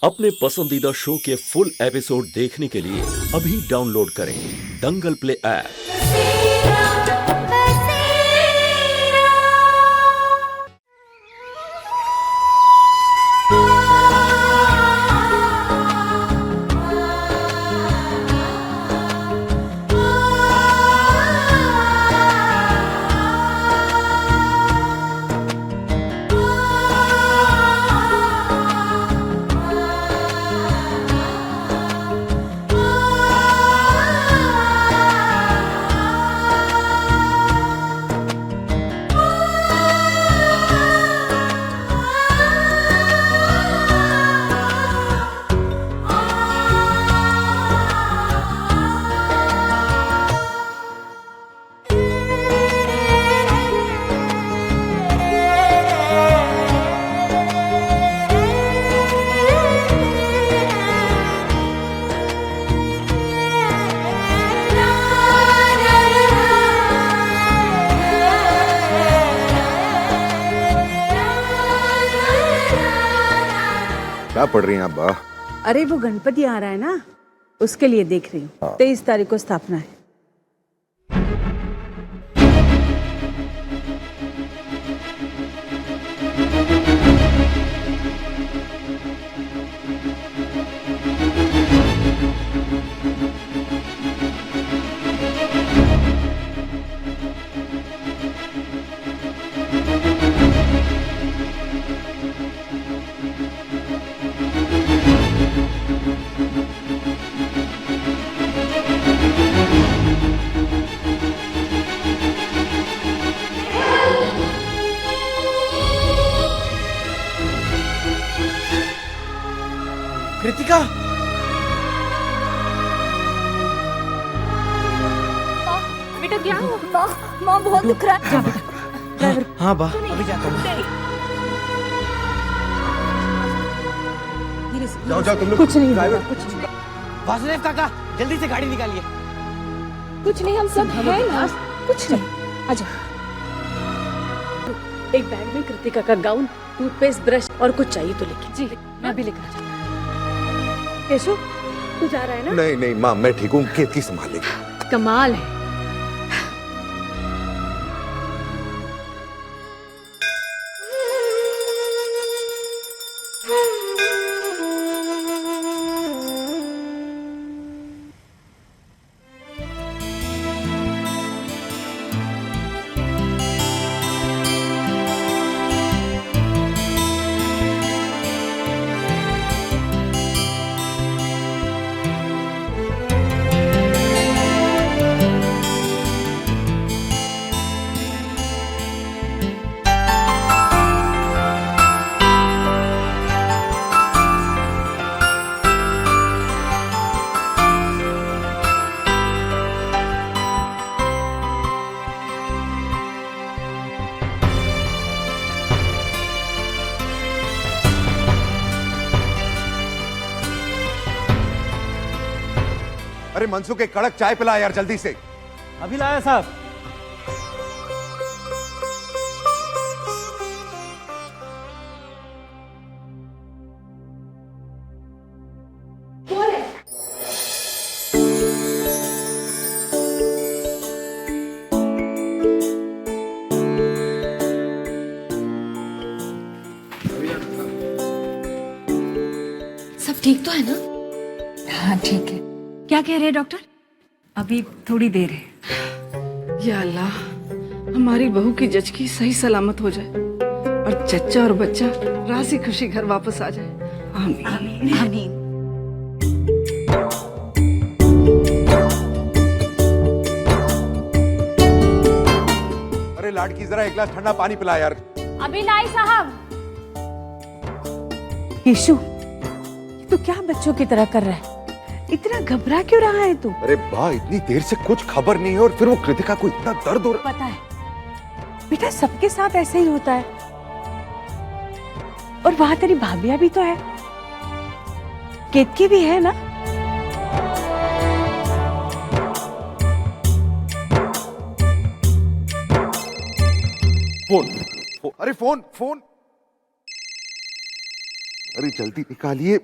अपने पसंदीदा शो के फुल एपिसोड देखने के लिए अभी डाउनलोड करें दंगल प्ले ऐप। क्या पढ़ रही हैं अब्बा? अरे वो गणपति आ रहा है ना, उसके लिए देख रही हूँ। 23 तारीख को स्थापना है। कृतिका, बेटा क्या हो? माँ बहुत दुख रहा है। हाँ बा, अभी जाता हूँ। जाओ जाओ तुम लोग। कुछ नहीं होगा, कुछ नहीं। वासुदेव काका, जल्दी से गाड़ी निकालिए। कुछ नहीं, हम सब हैं ना। कुछ नहीं, आजा। एक बैग में कृतिका का गाउन, टूथपेस्ट, ब्रश और कुछ चाहिए तो लेके। जी, मैं भी लेकर आ जाऊँ। केशव, तू जा रहा है ना? नहीं नहीं माँ, मैं ठीक हूँ। केतकी संभाल लेगी। कमाल है। अरे मनसुख, एक कड़क चाय पिला यार जल्दी से। अभी लाया साहब। सब ठीक तो है ना? हाँ ठीक है। क्या कह रहे हैं डॉक्टर? अभी थोड़ी देर है। या अल्लाह, हमारी बहू की जचकी सही सलामत हो जाए और चच्चा और बच्चा राजी खुशी घर वापस आ जाए। आमीन आमीन आमीन। अरे लाडकी, जरा एक गिलास ठंडा पानी पिला यार। अभी लाई साहब। केशु, तू क्या बच्चों की तरह कर रहा है? इतना घबरा क्यों रहा है तू? अरे बा, इतनी देर से कुछ खबर नहीं है और फिर वो कृतिका को इतना दर्द हो रहा। पता है बेटा, सबके साथ ऐसे ही होता है। और वहां तेरी भाभिया भी तो है, केतकी भी है ना। फोन, अरे फोन फोन, अरे जल्दी निकालिए।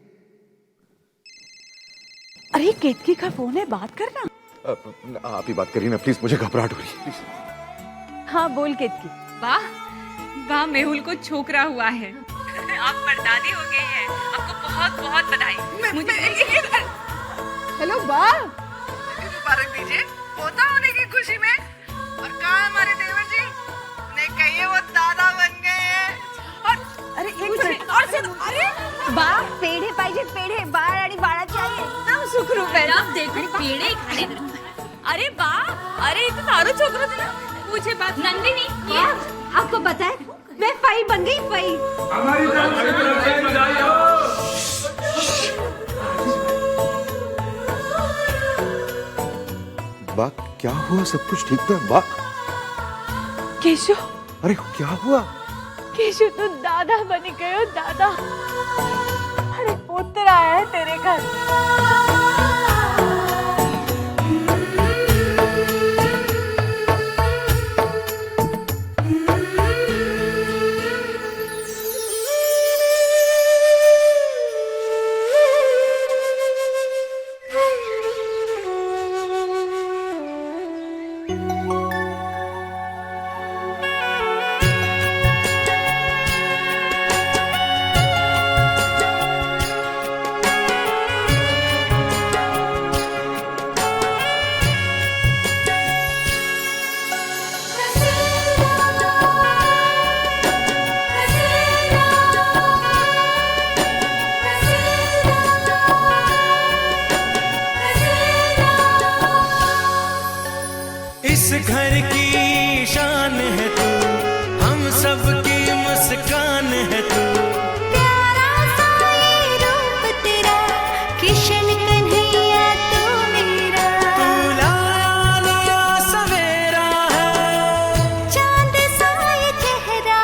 अरे केतकी का फोन है, बात करना। आप ही बात करिए ना प्लीज, मुझे घबराहट हो रही है प्लीज। हाँ बोल केतकी। वाह वाह, मेहुल को छोकरा हुआ है। आप परदादी हो गई हैं। आपको बहुत बहुत बधाई। मुझे हेलो बा, मुबारक दीजिए पोता होने की खुशी में। और कहाँ हमारे देवर जी? नहीं कहिए वो दादा बन गए हैं। और अरे एक मिनट और से। अरे बा पेढे पाहिजे, पेढे बाळ आणि बाळाची आई एकदम सुखरूप आहे. आप देखो पेड़े खाने। अरे वाह, अरे इतना सारो छोकरो थे ना। मुझे बात नंदिनी क्या आपको पता है मैं फई बन गई, फई। बा क्या हुआ? सब कुछ ठीक था बा? केशव, अरे क्या हुआ? केशव तू दादा बन गयो, दादा। अरे पुत्र आया है तेरे घर। इस घर की शान है तू, हम सब की मुस्कान है तू। प्यारा सा ये रूप तेरा, किशन कन्हैया तू मेरा। तू लालिया सवेरा है, चांद सा ये चेहरा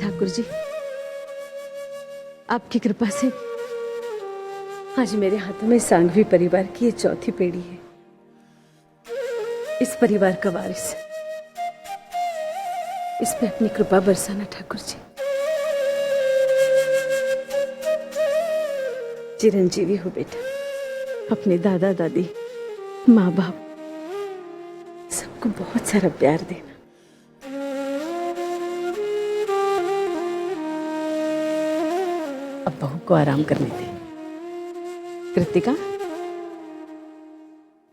ठाकुर जी, आपकी कृपा से आज मेरे हाथों में सांघवी परिवार की ये चौथी पीढ़ी है। इस परिवार का वारिस, इस पे अपनी कृपा बरसाना ठाकुर जी। चिरंजीवी हो बेटा, अपने दादा दादी, माँ बाप सबको बहुत सारा प्यार देना। अब बहू को आराम करने दे। कृतिका,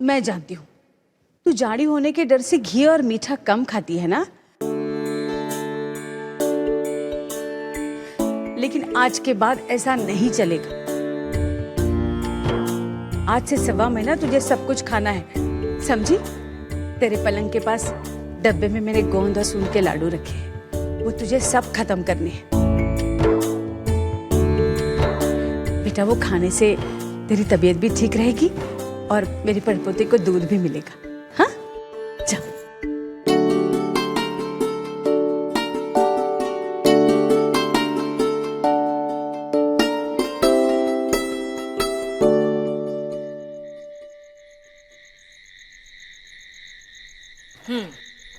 मैं जानती हूँ तू जाड़ी होने के डर से घी और मीठा कम खाती है ना, लेकिन आज के बाद ऐसा नहीं चलेगा। आज से 1.25 महीना तुझे सब कुछ खाना है, समझी? तेरे पलंग के पास डब्बे में मैंने गोंद और सूंद के लाडू रखे हैं, वो तुझे सब खत्म करने हैं। बेटा वो खाने से तेरी तबीयत भी ठीक रहेगी और मेरी पड़पोते को दूध भी मिलेगा। हाँ, जाओ।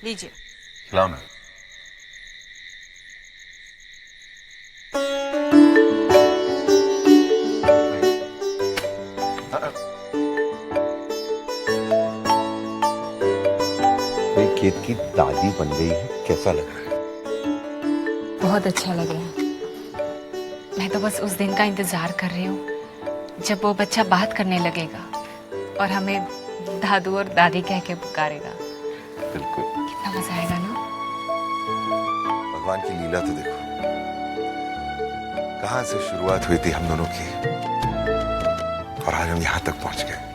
लीजिए। खिलाओ ना। केत की दादी बन गई है, कैसा लग रहा है? बहुत अच्छा लग रहा है। मैं तो बस उस दिन का इंतजार कर रही हूँ जब वो बच्चा बात करने लगेगा और हमें दादू और दादी कह के पुकारेगा। बिल्कुल। कितना मजा आएगा ना। भगवान की लीला तो देखो, कहां से शुरुआत हुई थी हम दोनों की और आज हम यहां तक पहुंच गए।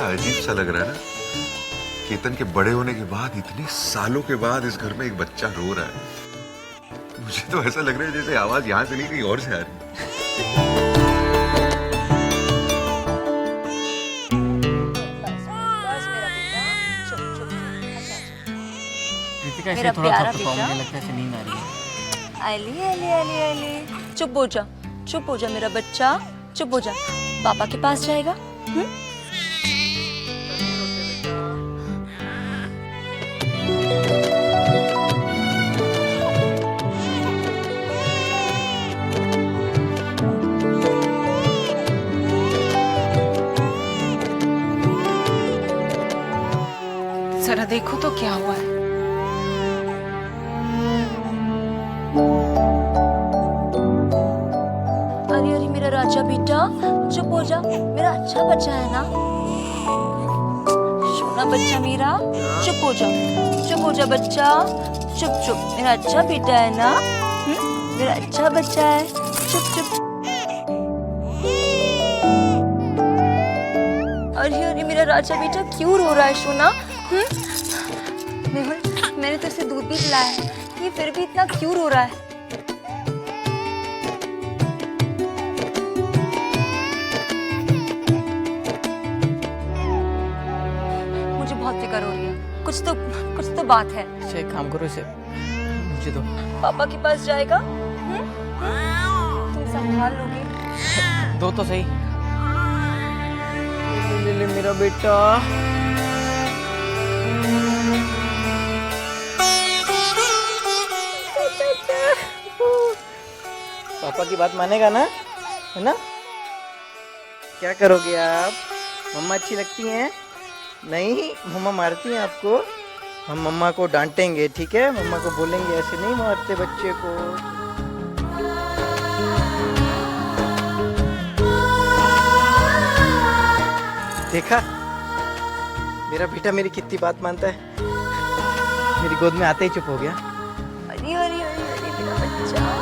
अजीब सा लग रहा है ना, केतन के बड़े होने के बाद, इतने सालों के बाद इस घर में एक बच्चा रो रहा है। मुझे तो ऐसा लग रहा है जैसे आवाज यहाँ से नहीं कहीं और से आ रही है। कृतिका मेरा ऐसे थोड़ा प्यारा सा बेटा। मुझे लगता है ऐसे नींद आ रही है। अली अली अली अली, चुप हो जा मेरा बच्चा, चुप हो जा। पापा के पास जाएगा? जरा देखो तो क्या हुआ है। अरे अरे मेरा राजा बेटा, चुप हो जा, मेरा अच्छा बच्चा है ना, सोना बच्चा मेरा, चुप हो जा बच्चा, चुप चुप, मेरा अच्छा बेटा है ना, मेरा अच्छा बच्चा है, चुप चुप। अरे अरे मेरा राजा बेटा क्यों रो रहा है सोना? मेहुल, मैंने तो इसे दूध भी पिलाया है, ये फिर भी इतना क्यों रो रहा है? मुझे बहुत फिक्र हो रही है, कुछ तो बात है। अच्छा एक काम करो, इसे मुझे दो। पापा के पास जाएगा? तुम संभाल लोगे? दो तो सही। ले ले मेरा बेटा। पापा की बात मानेगा ना, है ना? क्या करोगे आप? मम्मा अच्छी लगती हैं? नहीं, मम्मा मारती हैं आपको? हम मम्मा को डांटेंगे, ठीक है? मम्मा को बोलेंगे ऐसे नहीं मारते बच्चे को। देखा, मेरा बेटा मेरी कितनी बात मानता है। मेरी गोद में आते ही चुप हो गया। अरे अरे अरे अरे मेरा बच्चा।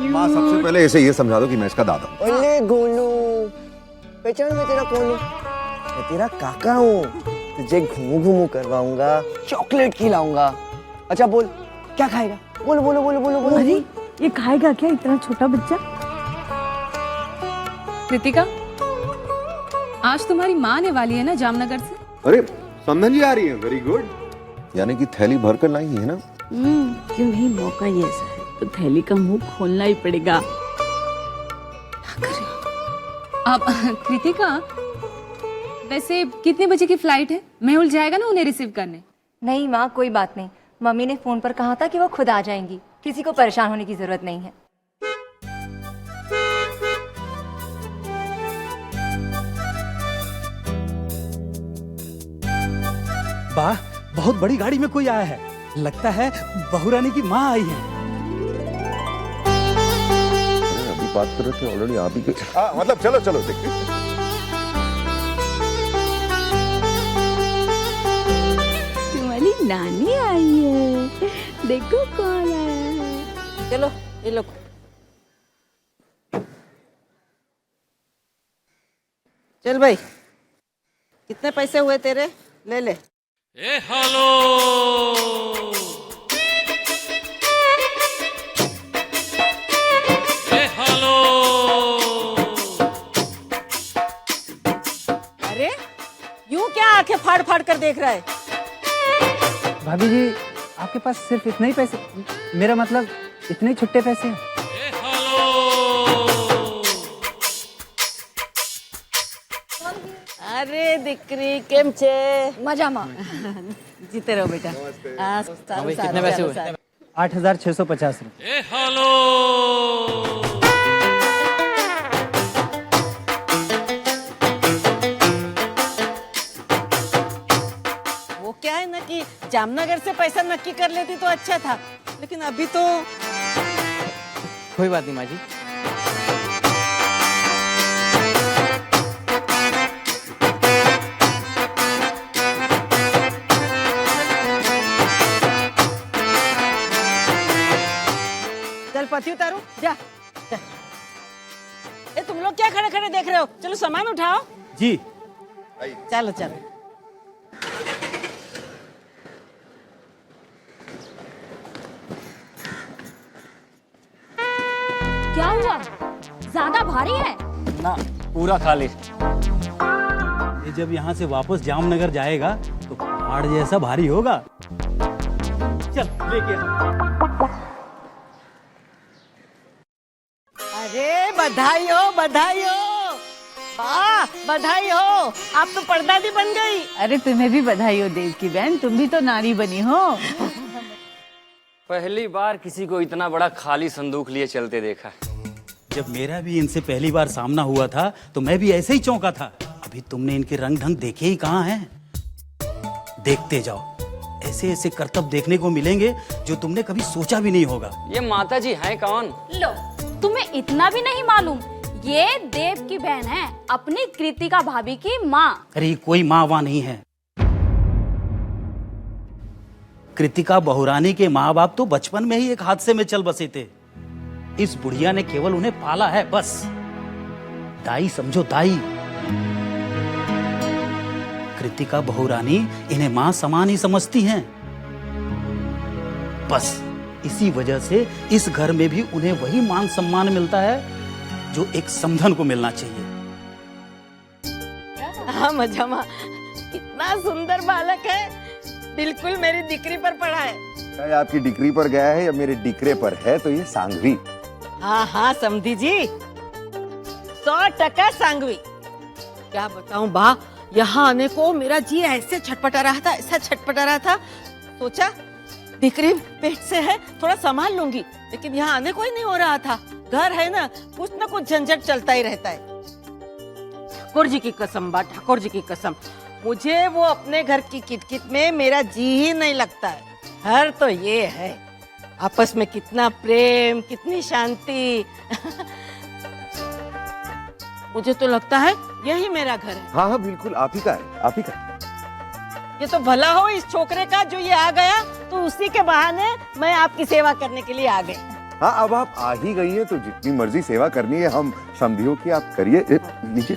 माँ सबसे पहले इसे ये समझा दो कि मैं इसका दादा हूँ। ओले गोलू, पहचान मैं तेरा कौन हूँ? मैं तेरा काका हूँ। तुझे घूमू घूमू करवाऊंगा, चॉकलेट खिलाऊंगा। अच्छा बोल, क्या खाएगा? बोलो बोलो बोलो बोलो बोलो। अरे ये खाएगा क्या इतना छोटा बच्चा? कृतिका, आज तुम्हारी माँ आने वाली है ना जामनगर से? अरे समधन जी आ रही है, वेरी गुड। यानी कि थैली भर कर लाई है ना? क्यों नहीं, मौका ही ऐसा है तो थैली का मुंह खोलना ही पड़ेगा। अब कृतिका, वैसे कितने बजे की फ्लाइट है? मेहुल जाएगा ना उन्हें रिसीव करने? नहीं माँ, कोई बात नहीं। मम्मी ने फोन पर कहा था कि वो खुद आ जाएंगी, किसी को परेशान होने की जरूरत नहीं है। वाह, बहुत बड़ी गाड़ी में कोई आया है। लगता है बहू रानी की माँ आई है। अभी बात कर रहे थे ऑलरेडी आप ही मतलब चलो चलो देखते हैं। तुम्हारी नानी आई है, देखो कौन आया है। चलो ये लो। चल भाई, कितने पैसे हुए तेरे? ले ले। ए हेलो, ए हेलो। अरे यूं क्या आंखें फाड़ फाड़ कर देख रहा है? भाभी जी, आपके पास सिर्फ इतने ही पैसे, मेरा मतलब इतने छुट्टे पैसे हैं। अरे दिकरी केम छे? मजा माँ। जीते रहो बेटा। कितने पैसे हुए? 8,650 रुपये। ए हेलो। जामनगर से पैसा नक्की कर लेती तो अच्छा था, लेकिन अभी तो कोई बात नहीं माँ जी। चल पति उतारो, जा, जा। ए तुम लोग क्या खड़े खड़े देख रहे हो? चलो सामान उठाओ। जी। चलो चलो। क्या हुआ? ज्यादा भारी है? ना, पूरा खाली। ये जब यहाँ से वापस जामनगर जाएगा तो पहाड़ जैसा भारी होगा। चल लेके आ। अरे बधाई हो, बधाई हो। वाह, बधाई हो, आप तो परदादी बन गई। अरे तुम्हें भी बधाई हो देव की बहन, तुम भी तो नारी बनी हो। पहली बार किसी को इतना बड़ा खाली संदूक लिए चलते देखा। जब मेरा भी इनसे पहली बार सामना हुआ था तो मैं भी ऐसे ही चौंका था। अभी तुमने इनके रंग ढंग देखे ही कहाँ हैं। देखते जाओ, ऐसे ऐसे करतब देखने को मिलेंगे जो तुमने कभी सोचा भी नहीं होगा। ये माता जी हैं कौन? लो, तुम्हें इतना भी नहीं मालूम? ये देव की बहन है, अपनी कृतिका भाभी की माँ। अरे कोई माँ वहाँ नहीं है। कृतिका बहुरानी के माँ बाप तो बचपन में ही एक हादसे में चल बसे थे। इस बुढ़िया ने केवल उन्हें पाला है, बस। दाई समझो, दाई। कृतिका बहुरानी इन्हें माँ समान ही समझती हैं। बस इसी वजह से इस घर में भी उन्हें वही मान सम्मान मिलता है जो एक समधन को मिलना चाहिए। हाँ मजामा, कितना सुंदर बालक है, बिल्कुल मेरी डिक्री पर पड़ा है। चाहे आपकी डिक्री पर गया है या मेरे डिक्रे पर है, तो ये सांघवी। हाँ हाँ समधी जी, 100% सांघवी। क्या बताऊं बा, यहाँ आने को मेरा जी ऐसे छटपटा रहा था, ऐसा छटपटा रहा था। सोचा डिक्री पेट से है, थोड़ा संभाल लूंगी, लेकिन यहाँ आने को ही नहीं हो रहा था। घर है ना, कुछ न कुछ झंझट चलता ही रहता है। ठाकुर जी की कसम बा, ठाकुर जी की कसम, मुझे वो अपने घर की किटकिट में मेरा जी ही नहीं लगता है। घर तो ये है, आपस में कितना प्रेम, कितनी शांति। मुझे तो लगता है यही मेरा घर है। हाँ हाँ बिल्कुल, आप ही का है, आप ही का है। ये तो भला हो इस छोकरे का जो ये आ गया, तो उसी के बहाने मैं आपकी सेवा करने के लिए आ गई। हाँ, अब आप आ ही गई है तो जितनी मर्जी सेवा करनी है हम समझियो कि आप करिए। लीजिए।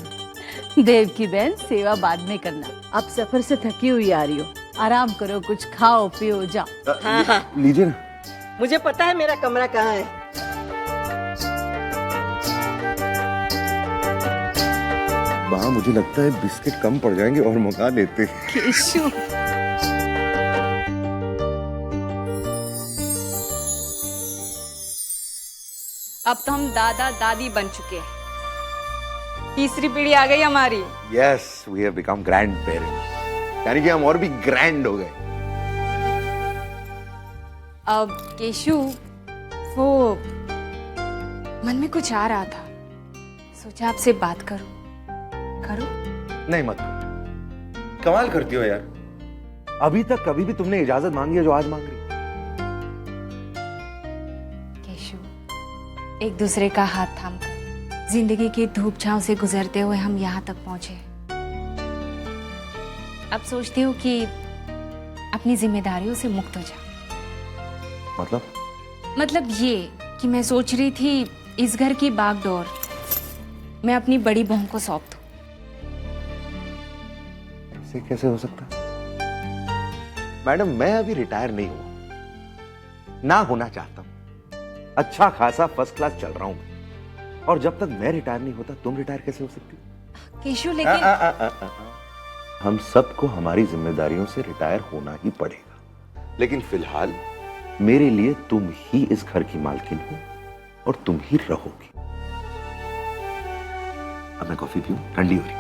देव की बहन, सेवा बाद में करना। अब सफर से थकी हुई आ रही हो, आराम करो, कुछ खाओ पियो, जाओ। हाँ हाँ लीजिए ना। मुझे पता है मेरा कमरा कहाँ है। वहाँ मुझे लगता है बिस्किट कम पड़ जाएंगे और मंगा लेते। केशु। अब तो हम दादा दादी बन चुके हैं, तीसरी पीढ़ी आ गई हमारी। Yes, we have become grandparents. यानी कि हम और भी ग्रैंड हो गए। अब केशु, वो मन में कुछ आ रहा था, सोचा आपसे बात करूं। करूं? नहीं मत। कमाल करती हो यार, अभी तक कभी भी तुमने इजाजत मांगी है जो आज मांग रही। केशु, एक दूसरे का हाथ थामकर जिंदगी की धूप छांव से गुजरते हुए हम यहाँ तक पहुंचे। अब सोचती हूँ कि अपनी जिम्मेदारियों से मुक्त हो जाऊं। मतलब ये कि मैं सोच रही थी इस घर की बागडोर मैं अपनी बड़ी बहू को सौंप दूं। ऐसे कैसे हो सकता है? मैडम, मैं अभी रिटायर नहीं हुआ, ना होना चाहता हूं। अच्छा खासा फर्स्ट क्लास चल रहा हूं, और जब तक मैं रिटायर नहीं होता तुम रिटायर कैसे हो सकती हो? केशु, लेकिन हम सबको हमारी जिम्मेदारियों से रिटायर होना ही पड़ेगा, लेकिन फिलहाल मेरे लिए तुम ही इस घर की मालकिन हो और तुम ही रहोगी। अब मैं कॉफी पीऊं, ठंडी हो रही।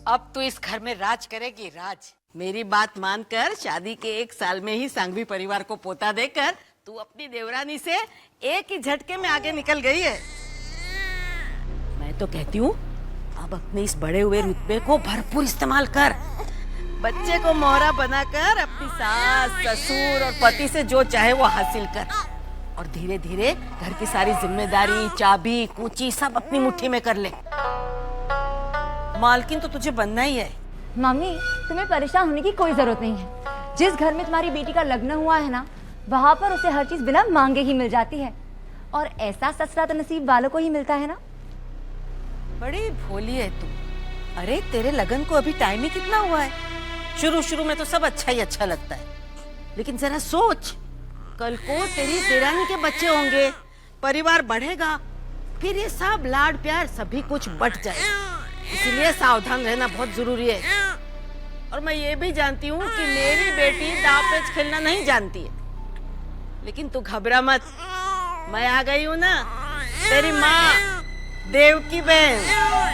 अब तो इस घर में राज करेगी, राज। मेरी बात मानकर शादी के 1 साल में ही सांघवी परिवार को पोता देकर तू अपनी देवरानी से एक ही झटके में आगे निकल गई है। मैं तो कहती हूँ अब अपने इस बड़े हुए रुतबे को भरपूर इस्तेमाल कर। बच्चे को मोहरा बनाकर अपनी सास ससुर और पति से जो चाहे वो हासिल कर, और धीरे धीरे घर की सारी जिम्मेदारी, चाबी, कूची सब अपनी मुट्ठी में कर ले। मालकिन तो तुझे बनना ही है। मम्मी, तुम्हें परेशान होने की कोई जरूरत नहीं है। जिस घर में तुम्हारी बेटी का लग्न हुआ है ना, वहाँ पर उसे हर चीज बिना मांगे ही मिल जाती है, और ऐसा ससुरा तो नसीब वालों को ही मिलता है ना। बड़ी भोली है तू। अरे तेरे लगन को अभी टाइम ही कितना हुआ है। शुरू शुरू में तो सब अच्छा ही अच्छा लगता है, लेकिन जरा सोच, कल को तेरी देरानी के बच्चे होंगे, परिवार बढ़ेगा, फिर ये सब लाड प्यार सभी कुछ बट जाएगा। इसलिए सावधान रहना बहुत जरूरी है। और मैं ये भी जानती हूँ कि मेरी बेटी दाव पेच खेलना नहीं जानती है, लेकिन तू घबरा मत, मैं आ गई हूँ ना, तेरी माँ, देव की बहन।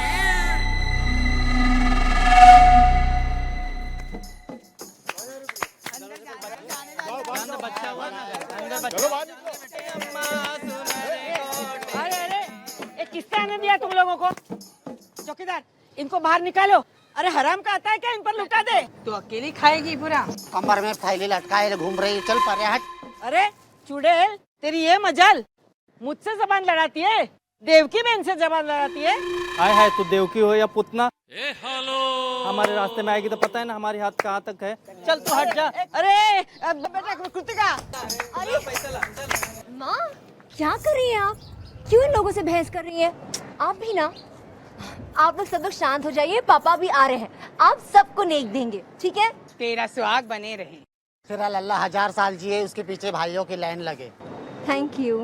अरे किसने आने दिया तुम लोगों को? चौकीदार, इनको बाहर निकालो। अरे हराम का आता है क्या, इन पर लुटा दे। तो अकेली खाएगी पूरा? कमर में थैली लटकाए घूम रही, चल पर हट। अरे चुड़ैल, तेरी ये मजाल, मुझसे जबान लड़ाती है, देव की बहन से जबान लड़ाती है। हाय हाय, तू देवकी हो या पुतना, हमारे रास्ते में आएगी तो पता है ना हमारे हाथ कहाँ तक है। चल तू हट जा। अरे बेटा कृतिका, माँ क्या कर रही हैं आप? क्यों इन लोगों से बहस कर रही हैं? आप भी ना, आप लोग सब लोग शांत हो जाइए, पापा भी आ रहे हैं, आप सबको नेक देंगे, ठीक है? तेरा सुहाग बने रहे। फिर अल्लाह 1000 साल जिए, उसके पीछे भाइयों की लाइन लगे। Thank you.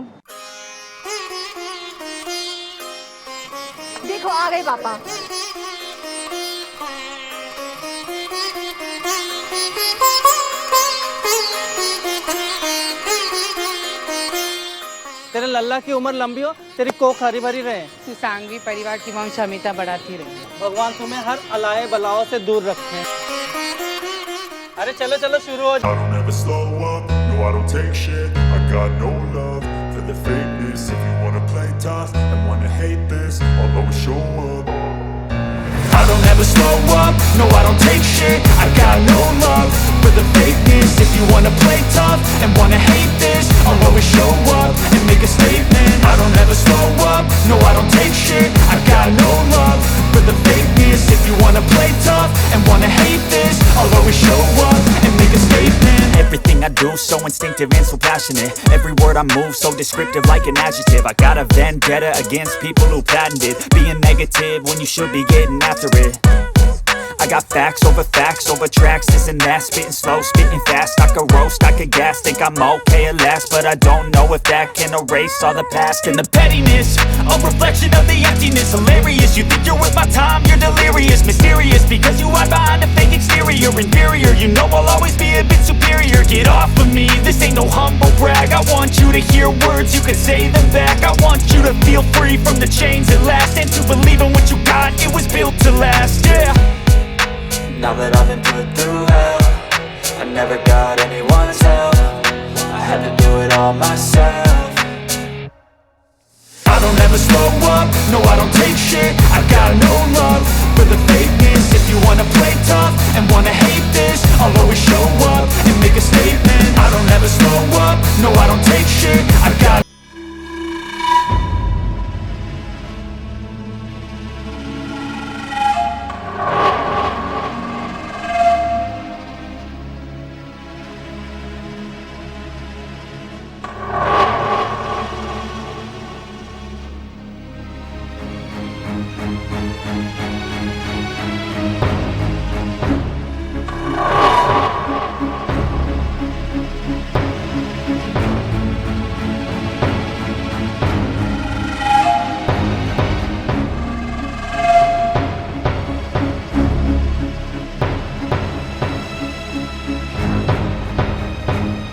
देखो आ गए पापा। तेरे लल्ला की उम्र लंबी हो, तेरी कोख हरी भरी रहे। सुसांगी परिवार की वंश हमेशा बढ़ाती रहे। भगवान तुम्हें हर अलाए बलाओं से दूर रखे। अरे चलो चलो शुरू हो। I don't ever slow up, no I don't take shit. I got no love for the fakeness. If you wanna play tough and wanna hate this, I'll always show up. I don't ever slow up, no I don't take shit. I got no love for the fakeness. If you wanna play tough and wanna hate this, I'll always show up and make a statement. I don't ever slow up, no I don't take shit. I got no love for the fakeness. If you wanna play tough and wanna hate this, I'll always show up and make a statement. Everything I do so instinctive and so passionate. Every word I move so descriptive like an adjective. I got a vendetta against people who patented being negative when you should be getting after it. I got facts over tracks, this and that. Spitting slow, spitting fast. I could roast, I could gas. Think I'm okay at last, but I don't know if that can erase all the past. And the pettiness, a reflection of the emptiness. Hilarious, you think you're worth my time, you're delirious. Mysterious, because you hide behind a fake exterior. Inferior, you know I'll always be a bit superior. Get off of me, this ain't no humble brag. I want you to hear words, you can say them back. I want you to feel free from the chains at last, and to believe in what you got, it was built to last, yeah. Now that I've been put through hell, I never got anyone's help. I had to do it all myself. I don't ever slow up, no I don't take shit. I got no love for the fakeness. If you wanna play tough and wanna hate this, I'll always show up and make a statement. I don't ever slow up, no I don't take shit. I got